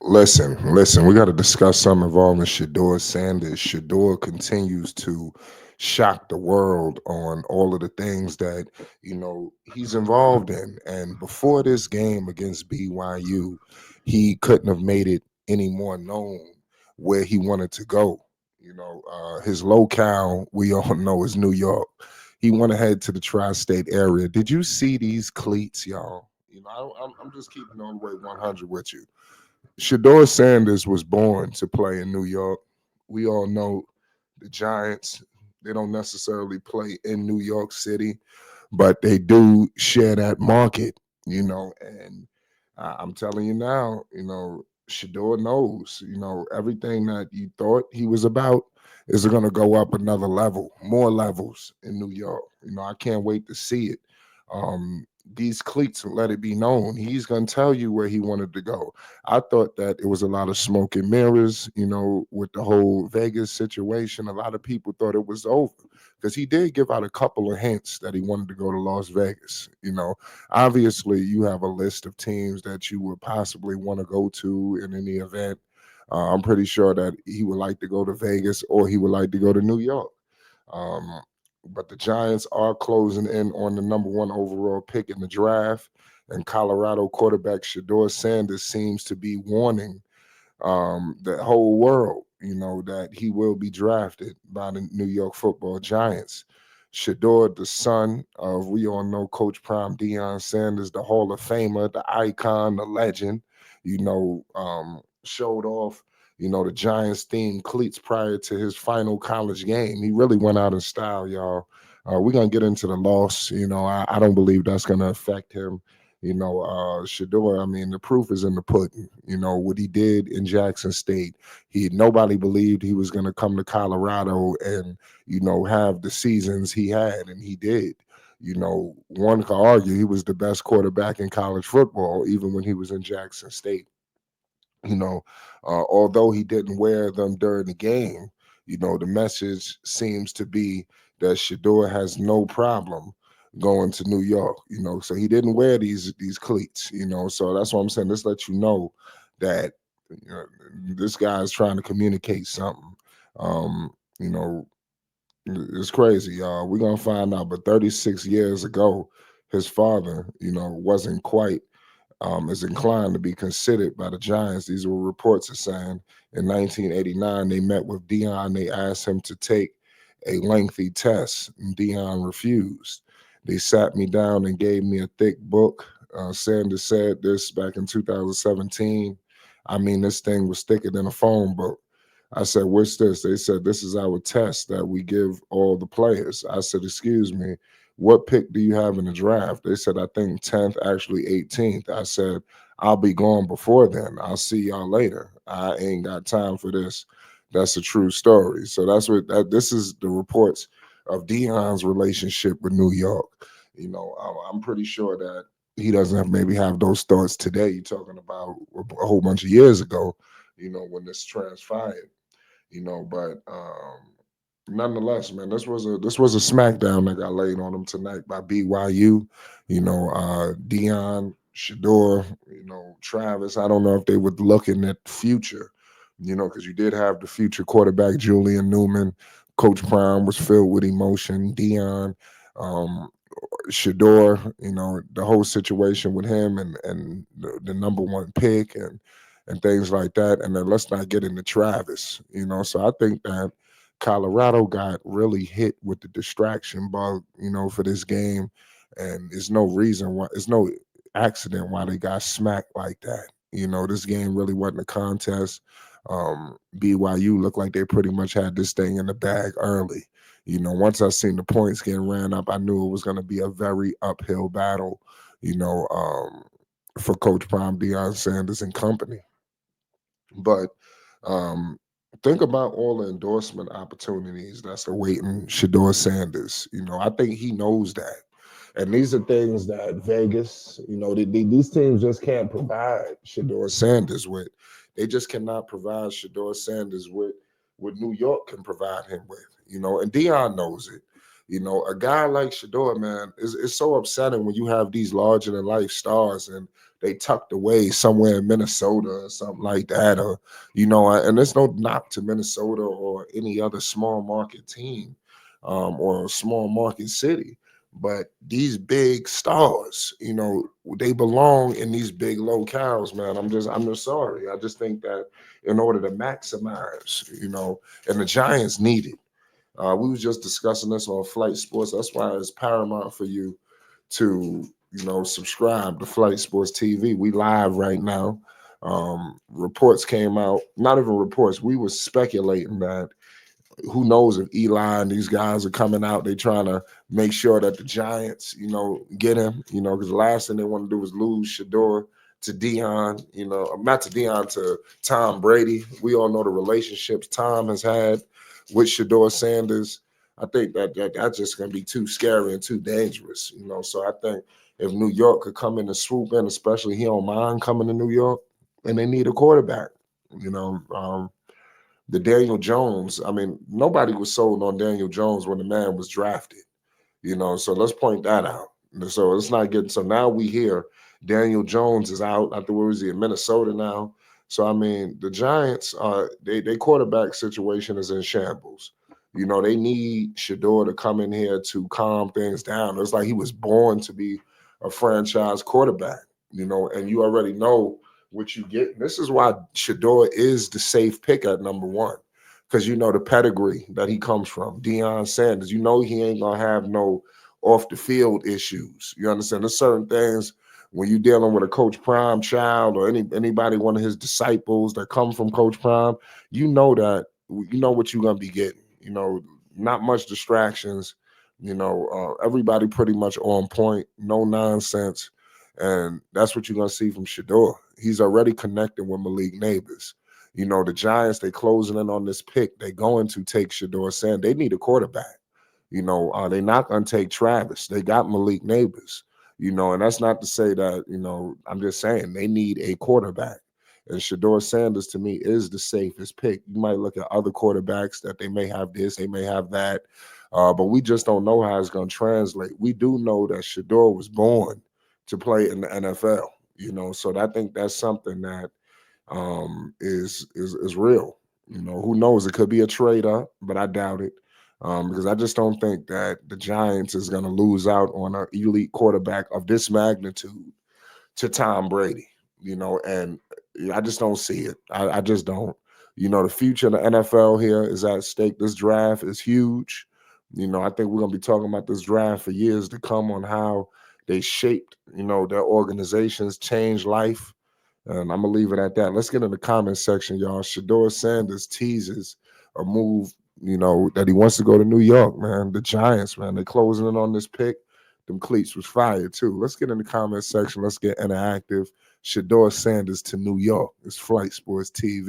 Listen, we got to discuss something involving Shedeur Sanders. Shedeur continues to shock the world on all of the things that, he's involved in. And before this game against BYU, he couldn't have made it any more known where he wanted to go. His locale, we all know, is New York. He went ahead to the tri-state area. Did you see these cleats, y'all? I'm just keeping on the way 100 with you. Shedeur Sanders was born to play in New York. We all know the Giants, they don't necessarily play in New York City, but they do share that market, and I'm telling you now, Shedeur knows, everything that you thought he was about is going to go up another level, more levels in New York. I can't wait to see it. These cleats let it be known. He's going to tell you where he wanted to go. I thought that it was a lot of smoke and mirrors, with the whole Vegas situation. A lot of people thought it was over because he did give out a couple of hints that he wanted to go to Las Vegas. Obviously, you have a list of teams that you would possibly want to go to in any event. I'm pretty sure that he would like to go to Vegas or he would like to go to New York. Um, but the Giants are closing in on the number one overall pick in the draft. And Colorado quarterback Shedeur Sanders seems to be warning the whole world, that he will be drafted by the New York Football Giants. Shedeur, the son of, we all know, Coach Prime Deion Sanders, the Hall of Famer, the icon, the legend, showed off, the Giants themed cleats prior to his final college game. He really went out in style, y'all. We're going to get into the loss. I don't believe that's going to affect him. Shedeur, I mean, the proof is in the pudding. What he did in Jackson State. Nobody believed he was going to come to Colorado and, have the seasons he had, and he did. One could argue he was the best quarterback in college football, even when he was in Jackson State. Although he didn't wear them during the game, the message seems to be that Shedeur has no problem going to New York, so he didn't wear these cleats, so that's what I'm saying. This lets you know that this guy is trying to communicate something. You know, it's crazy, y'all. We're gonna find out. But 36 years ago, his father, wasn't quite is inclined to be considered by the Giants. These were reports of saying in 1989 they met with Deion. They asked him to take a lengthy test, and Deion refused. They sat me down and gave me a thick book. Sanders said this back in 2017. I mean, this thing was thicker than a phone book. I said, "What's this?" They said, "This is our test that we give all the players." I said, "Excuse me, what pick do you have in the draft?" They said, "I think 10th, actually 18th." I said, "I'll be gone before then. I'll see y'all later. I ain't got time for this." That's a true story. So that's this is the reports of Deion's relationship with New York. I'm pretty sure that he doesn't maybe have those thoughts today. You're talking about a whole bunch of years ago, when this transpired, but nonetheless, man, this was a smackdown that got laid on him tonight by BYU. Deion, Shador, Travis. I don't know if they were looking at the future, because you did have the future quarterback Julian Newman. Coach Prime was filled with emotion. Deion, um, Shador, the whole situation with him and the number one pick and things like that. And then let's not get into Travis, So I think that Colorado got really hit with the distraction bug, for this game. And there's no reason why, there's no accident why they got smacked like that. This game really wasn't a contest. BYU looked like they pretty much had this thing in the bag early. Once I seen the points getting ran up, I knew it was going to be a very uphill battle, for Coach Prime, Deion Sanders and company. But um, think about all the endorsement opportunities that's awaiting Shedeur Sanders. I think he knows that. And these are things that Vegas, these teams just can't provide Shedeur Sanders with. They just cannot provide Shedeur Sanders with what New York can provide him with, and Deion knows it. A guy like Shedeur, man, it's so upsetting when you have these larger than life stars and they tucked away somewhere in Minnesota or something like that, or and there's no knock to Minnesota or any other small market team, or a small market city. But these big stars, they belong in these big locales, man. I'm just sorry. I just think that in order to maximize, and the Giants need it. We was just discussing this on Flight Sports. That's why it's paramount for you to, subscribe to Flight Sports TV. We live right now. Reports came out, not even reports. We were speculating that who knows if Eli and these guys are coming out. They trying to make sure that the Giants, get him, because the last thing they want to do is lose Shedeur to Deion, not to Deion, to Tom Brady. We all know the relationships Tom has had with Shedeur Sanders. I think that's just going to be too scary and too dangerous, So I think if New York could come in and swoop in, especially he don't mind coming to New York, and they need a quarterback, you know. The Daniel Jones, I mean, nobody was sold on Daniel Jones when the man was drafted, so let's point that out. So it's not getting, so now we hear Daniel Jones is out. I think, where is he, in Minnesota now? So I mean, the Giants are they quarterback situation is in shambles. They need Shadeur to come in here to calm things down. It's like he was born to be a franchise quarterback, and you already know what you get. This is why Shadeur is the safe pick at number one, because the pedigree that he comes from. Deion Sanders, he ain't gonna have no off the field issues. You understand? There's certain things when you're dealing with a Coach Prime child or anybody, one of his disciples that come from Coach Prime, that what you're gonna be getting. Not much distractions. Everybody pretty much on point, no nonsense, and that's what you're gonna see from Shedeur. He's already connected with Malik Neighbors. The Giants, they closing in on this pick. They going to take Shedeur Sanders. They need a quarterback. They not gonna take Travis. They got Malik Neighbors. And that's not to say that, I'm just saying they need a quarterback. And Shedeur Sanders to me is the safest pick. You might look at other quarterbacks that they may have this, they may have that, but we just don't know how it's going to translate. We do know that Shedeur was born to play in the NFL. So I think that's something that is real. Who knows? It could be a trade up, but I doubt it. Because I just don't think that the Giants is going to lose out on an elite quarterback of this magnitude to Tom Brady, and I just don't see it. I just don't. The future of the NFL here is at stake. This draft is huge. I think we're going to be talking about this draft for years to come on how they shaped, their organizations, changed life. And I'm going to leave it at that. Let's get in the comment section, y'all. Shedeur Sanders teases a move, that he wants to go to New York, man. The Giants, man, they closing in on this pick. Them Cleats was fired, too. Let's get in the comment section. Let's get interactive. Shedeur Sanders to New York. It's Flight Sports TV.